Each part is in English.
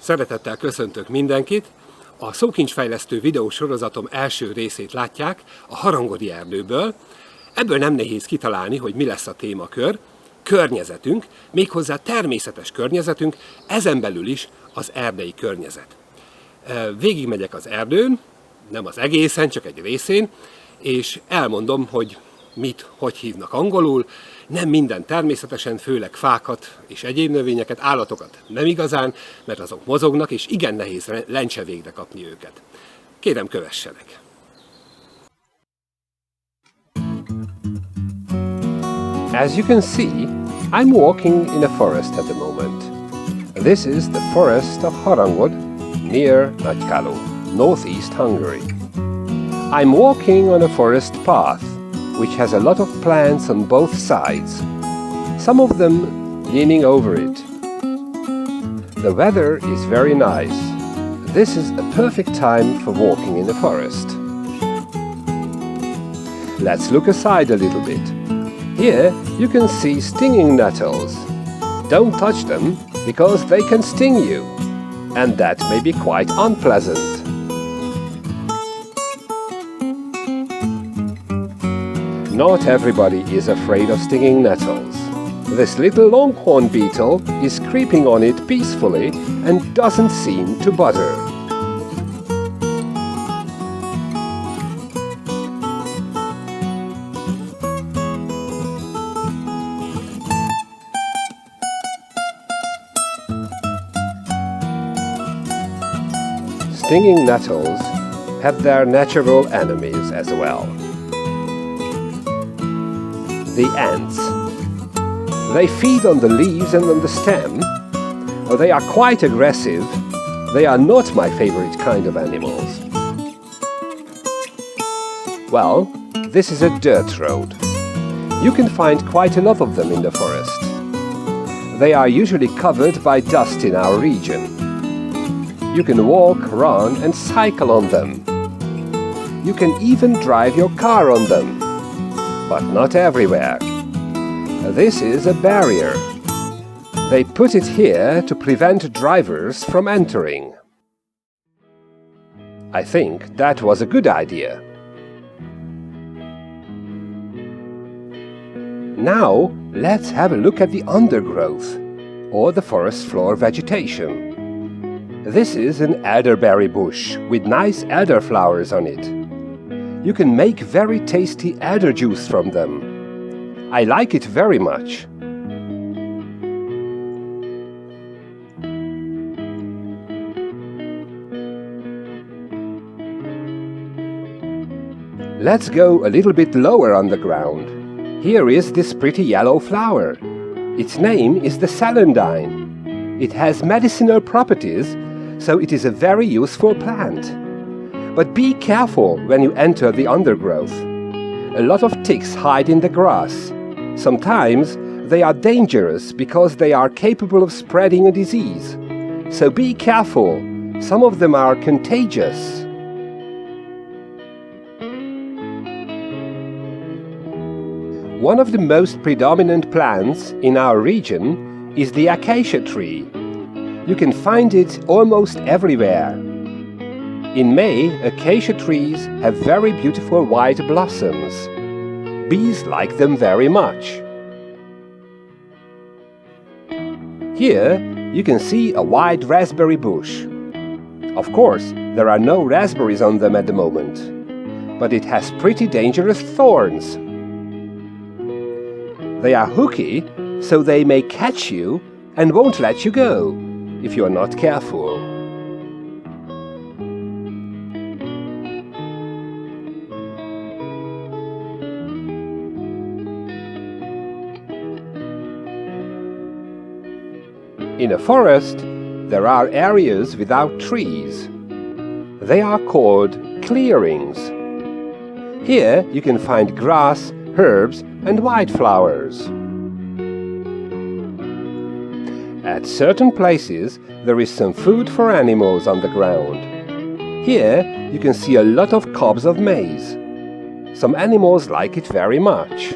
Szeretettel köszöntök mindenkit! A szókincsfejlesztő videósorozatom első részét látják a harangodi erdőből. Ebből nem nehéz kitalálni, hogy mi lesz a témakör. Környezetünk, méghozzá természetes környezetünk, ezen belül is az erdei környezet. Végigmegyek az erdőn, nem az egészen, csak egy részén, és elmondom, hogy mit, hogy hívnak angolul. Nem minden természetesen, főleg fákat és egyéb növényeket, állatokat nem igazán, mert azok mozognak, és igen nehéz lencse végre kapni őket. Kérem, kövessenek! As you can see, I'm walking in a forest at the moment. This is the forest of Harangod, near Nagykaló, northeast Hungary. I'm walking on a forest path, which has a lot of plants on both sides, some of them leaning over it. The weather is very nice. This is a perfect time for walking in the forest. Let's look aside a little bit. Here you can see stinging nettles. Don't touch them, because they can sting you, and that may be quite unpleasant. Not everybody is afraid of stinging nettles. This little longhorn beetle is creeping on it peacefully and doesn't seem to bother. Stinging nettles have their natural enemies as well. The ants. They feed on the leaves and on the stem. They are quite aggressive. They are not my favorite kind of animals. Well, this is a dirt road. You can find quite a lot of them in the forest. They are usually covered by dust in our region. You can walk, run and cycle on them. You can even drive your car on them. But not everywhere. This is a barrier. They put it here to prevent drivers from entering. I think that was a good idea. Now let's have a look at the undergrowth, or the forest floor vegetation. This is an elderberry bush with nice elder flowers on it. You can make very tasty elder juice from them. I like it very much. Let's go a little bit lower on the ground. Here is this pretty yellow flower. Its name is the celandine. It has medicinal properties, so it is a very useful plant. But be careful when you enter the undergrowth. A lot of ticks hide in the grass. Sometimes they are dangerous because they are capable of spreading a disease. So be careful. Some of them are contagious. One of the most predominant plants in our region is the acacia tree. You can find it almost everywhere. In May, acacia trees have very beautiful white blossoms. Bees like them very much. Here you can see a white raspberry bush. Of course, there are no raspberries on them at the moment, but it has pretty dangerous thorns. They are hooky, so they may catch you and won't let you go if you are not careful. In a forest, there are areas without trees. They are called clearings. Here you can find grass, herbs and wildflowers. At certain places, there is some food for animals on the ground. Here you can see a lot of cobs of maize. Some animals like it very much.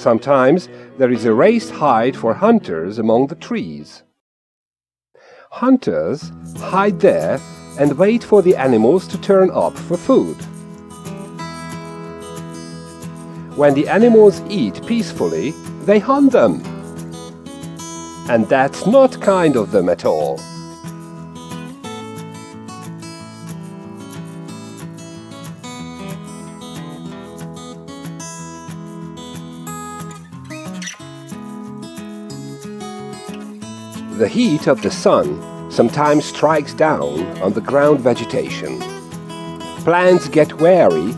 Sometimes there is a raised height for hunters among the trees. Hunters hide there and wait for the animals to turn up for food. When the animals eat peacefully, they hunt them. And that's not kind of them at all. The heat of the sun sometimes strikes down on the ground vegetation. Plants get wary,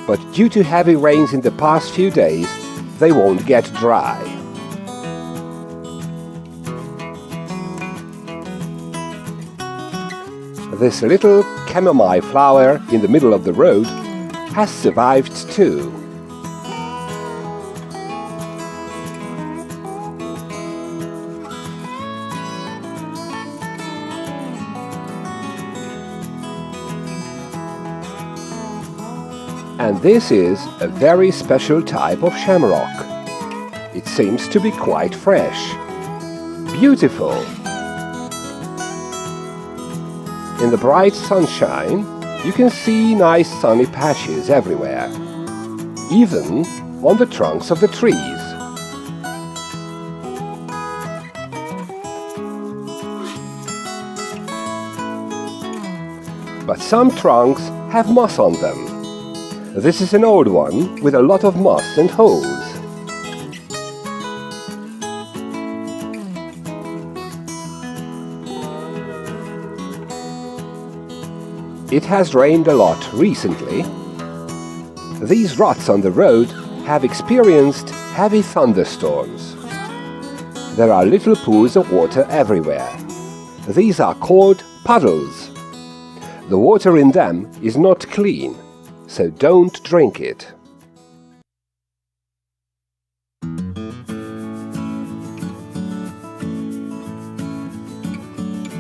but due to heavy rains in the past few days, they won't get dry. This little chamomile flower in the middle of the road has survived too. And this is a very special type of shamrock. It seems to be quite fresh. Beautiful. In the bright sunshine, you can see nice sunny patches everywhere, even on the trunks of the trees. But some trunks have moss on them. This is an old one with a lot of moss and holes. It has rained a lot recently. These rots on the road have experienced heavy thunderstorms. There are little pools of water everywhere. These are called puddles. The water in them is not clean, so don't drink it.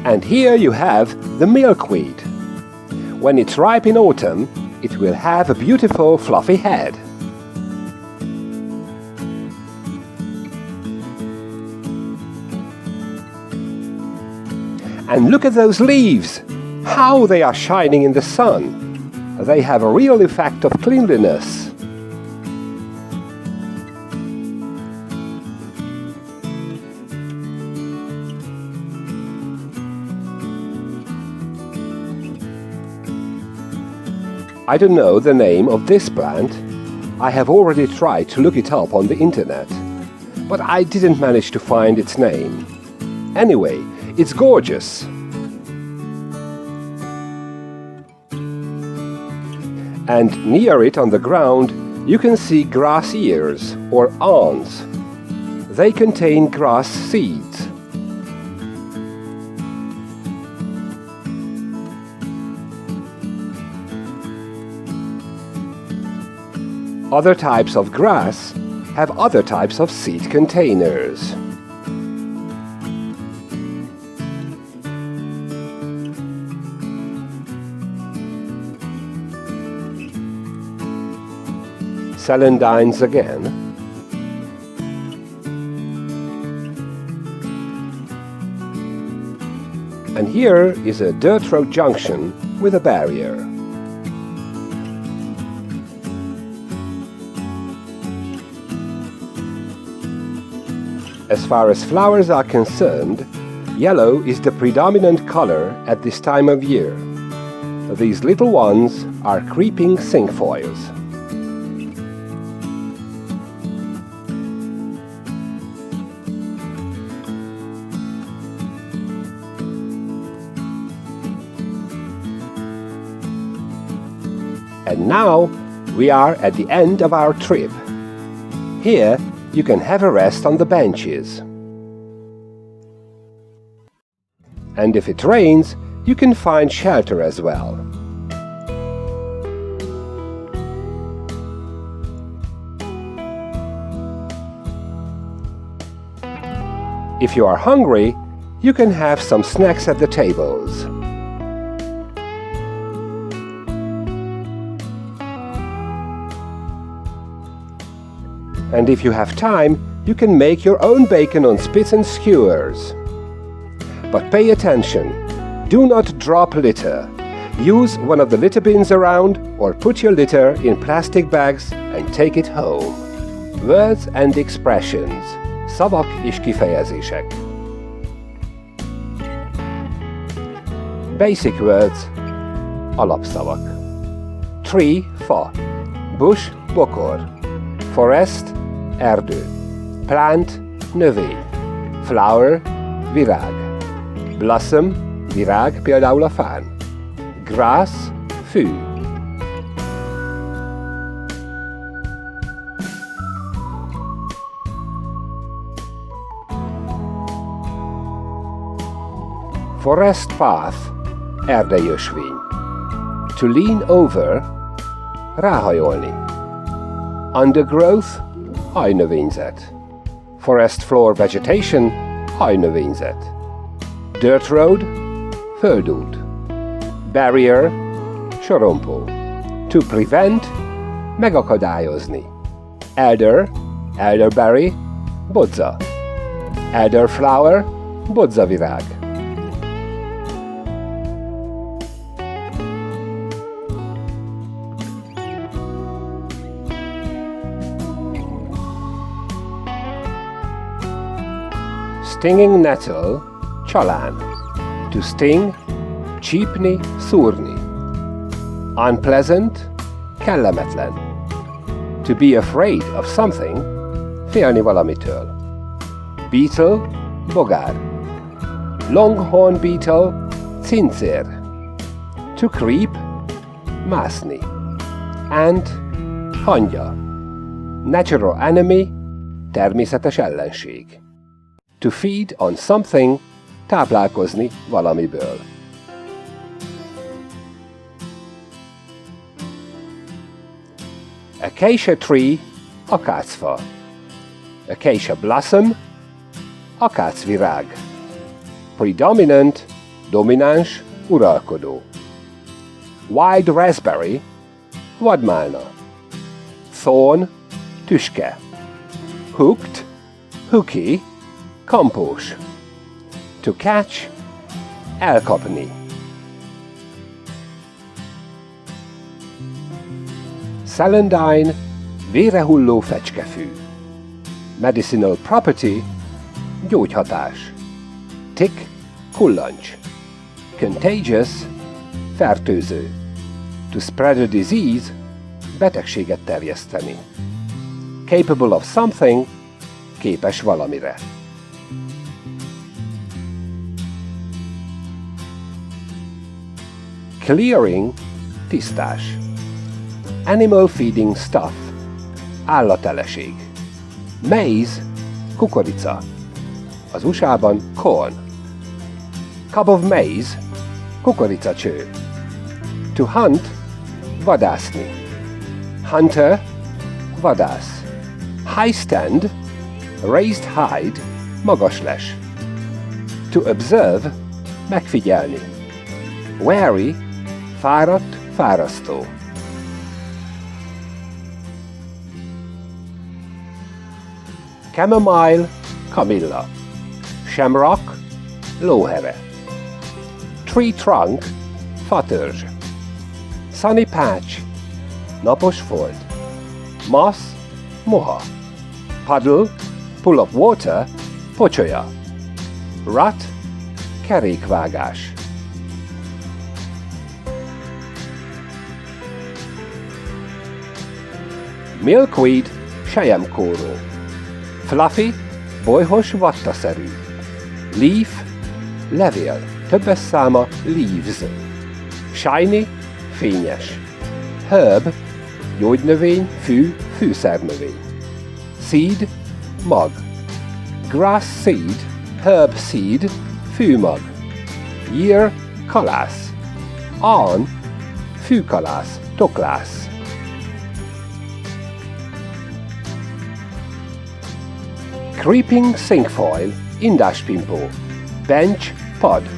And here you have the milkweed. When it's ripe in autumn, it will have a beautiful fluffy head. And look at those leaves! How they are shining in the sun! They have a real effect of cleanliness. I don't know the name of this plant. I have already tried to look it up on the internet, but I didn't manage to find its name. Anyway, it's gorgeous. And near it on the ground, you can see grass ears or awns. They contain grass seeds. Other types of grass have other types of seed containers. Celandines again. And here is a dirt road junction with a barrier. As far as flowers are concerned, yellow is the predominant color at this time of year. These little ones are creeping cinquefoils. And now we are at the end of our trip. Here you can have a rest on the benches. And if it rains, you can find shelter as well. If you are hungry, you can have some snacks at the tables. And if you have time, you can make your own bacon on spits and skewers. But pay attention, do not drop litter. Use one of the litter bins around or put your litter in plastic bags and take it home. Words and expressions. Szavak és kifejezések. Basic words. Alapszavak. Tree, fa. Bush, bokor. Forest, erdő. Plant, növény. Flower, virág. Blossom, virág, például a fán. Grass, fű. Forest path, erdei ösvény. To lean over, ráhajolni. Undergrowth, hajnövényzet. Forest floor vegetation, hajnövényzet. Dirt road, földút. Barrier, sorompó. To prevent, megakadályozni. Elder, elderberry, bodza. Elderflower, bodzavirág. Stinging nettle, csalán. To sting, csípni, szúrni. Unpleasant, kellemetlen. To be afraid of something, félni valamitől. Beetle, bogár. Longhorn beetle, cincér. To creep, mászni. Ant, hangya. Natural enemy, természetes ellenség. To feed on something, táplálkozni valamiből. Acacia tree, akácfa. Acacia blossom, akácvirág. Predominant, domináns, uralkodó. Wild raspberry, vadmálna. Thorn, tüske. Hooked, hooky, kampós. To catch, elkapni. Celandine, vérehulló fecskefű. Medicinal property, gyógyhatás. Tick, kullancs. Contagious, fertőző. To spread a disease, betegséget terjeszteni. Capable of something, képes valamire. Clearing, tisztás. Animal feeding stuff, állateleség. Maize, kukorica. Az USA-ban corn. Cob of maize, kukoricacső. To hunt, vadászni. Hunter, vadász. High stand, raised hide, magasles. To observe, megfigyelni. Wary, fáradt, fárasztó. Chamomile, kamilla. Shamrock, lóhere. Tree trunk, fatörzs. Sunny patch, napos folt. Moss, moha. Puddle, pool of water, pocsolya. Rut, kerékvágás. Milkweed, selyemkóró. Fluffy, bolyhos, vattaszerű. Leaf, levél, többes száma leaves. Shiny, fényes. Herb, gyógynövény, fű, fűszernövény. Seed, mag. Grass seed, herb seed, fűmag. Year, kalász. Awn, fűkalász, toklász. Creeping cinquefoil, indáspimpó. Bench, pad.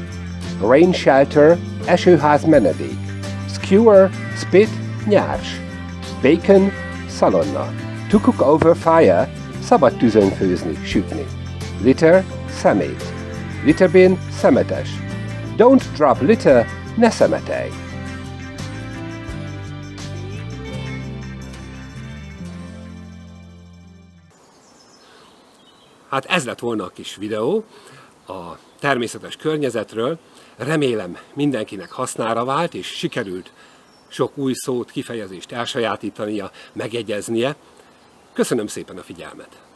Rain shelter, esőház menedék. Skewer, spit, nyárs. Bacon, szalonna. To cook over fire, szabad tűzön főzni, sütni. Litter, szemét. Litterbin, szemetes. Don't drop litter, ne szemetelj. Hát ez lett volna a kis videó a természetes környezetről. Remélem mindenkinek hasznára vált, és sikerült sok új szót, kifejezést elsajátítania, megjegyeznie. Köszönöm szépen a figyelmet!